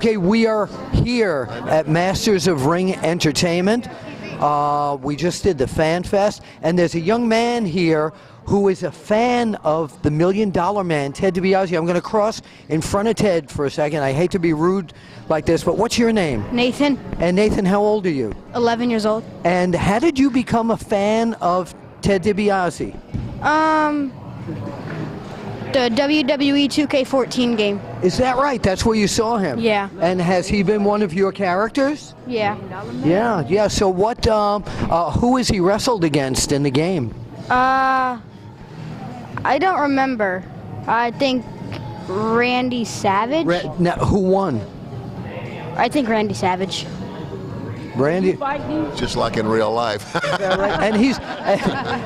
Okay, we are here at Masters of Ring Entertainment. We just did the Fan Fest, and there's a young man here who is a fan of the $1 Million Man, Ted DiBiase. I'm going to cross in front of Ted for a second. I hate to be rude like this, but what's your name? Nathan. And Nathan, how old are you? 11 years old. And how did you become a fan of Ted DiBiase? The WWE 2K14 game. Is that right? That's where you saw him? Yeah. And has he been one of your characters? Yeah. Yeah. So what, who has he wrestled against in the game? I don't remember. I think Randy Savage. Now, who won? I think Randy Savage. Randy? Just like in real life. And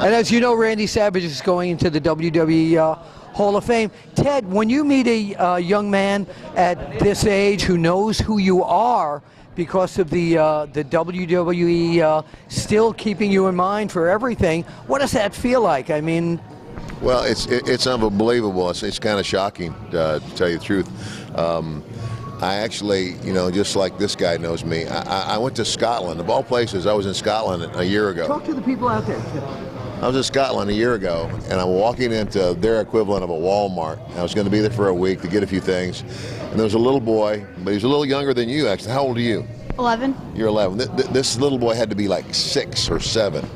as you know, Randy Savage is going into the WWE Hall of Fame. Ted, when you meet a young man at this age who knows who you are because of the WWE still keeping you in mind for everything, what does that feel like? I mean, well, it's unbelievable. It's kind of shocking, to tell you the truth. I actually, just like this guy knows me, I went to Scotland. Of all places, I was in Scotland a year ago. Talk to the people out there. I was in Scotland a year ago, and I'm walking into their equivalent of a Walmart. I was going to be there for a week to get a few things, and there was a little boy, but he's a little younger than you, actually. How old are you? 11. You're 11. This little boy had to be like 6 or 7.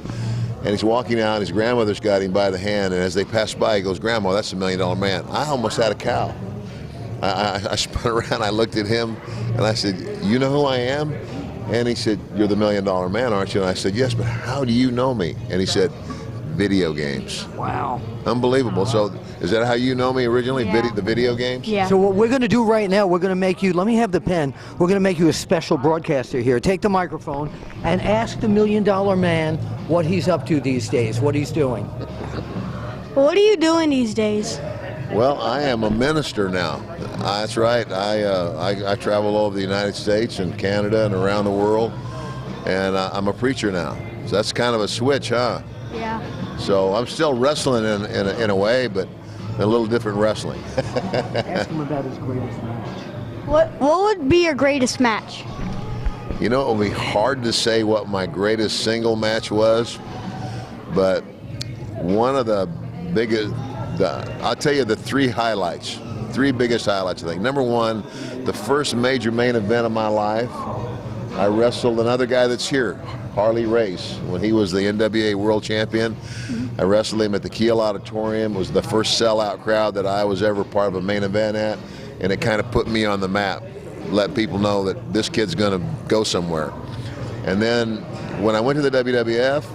And he's walking out, his grandmother's got him by the hand, and as they pass by, he goes, "Grandma, that's the $1 Million Man." I almost had a cow. I spun around, I looked at him, and I said, "You know who I am?" And he said, "You're the $1 Million Man, aren't you?" And I said, "Yes, but how do you know me?" And he said, "Video games." Wow. Unbelievable. So is that how you know me originally, Yeah. the video games? Yeah. So what we're going to do right now, we're going to make you, let me have the pen, we're going to make you a special broadcaster here. Take the microphone and ask the $1 Million Man what he's up to these days, what he's doing. What are you doing these days? Well, I am a minister now. That's right. I travel all over the United States and Canada and around the world, and I'm a preacher now. So that's kind of a switch, huh? Yeah. So I'm still wrestling in a way, but a little different wrestling. Ask him about his greatest match. What would be your greatest match? It would be hard to say what my greatest single match was, but one of the biggest, I'll tell you the three biggest highlights, I think. Number one, the first major main event of my life, I wrestled another guy that's here, Harley Race, when he was the NWA World Champion. I wrestled him at the Kiel Auditorium. It was the first sellout crowd that I was ever part of a main event at, and it kind of put me on the map, let people know that this kid's going to go somewhere. And then when I went to the WWF,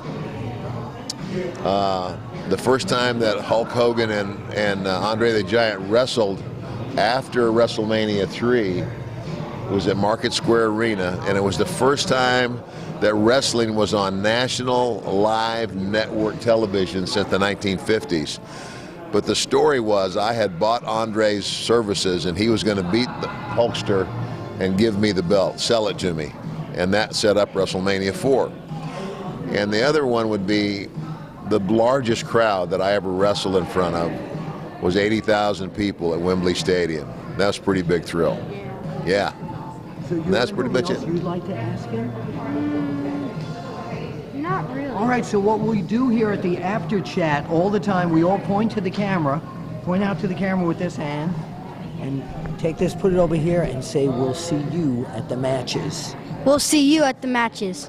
the first time that Hulk Hogan and Andre the Giant wrestled after WrestleMania 3 was at Market Square Arena, and it was the first time that wrestling was on national live network television since the 1950s. But the story was I had bought Andre's services, and he was going to beat the Hulkster and give me the belt, sell it to me. And that set up WrestleMania 4. And the other one would be the largest crowd that I ever wrestled in front of was 80,000 people at Wembley Stadium. That was a pretty big thrill. Yeah. So that's pretty much it. You'd like to ask him? Not really. All right, so what we do here at the Apter Chat all the time, we all point to the camera, point out to the camera with this hand, and take this, put it over here, and say, "We'll see you at the matches." We'll see you at the matches.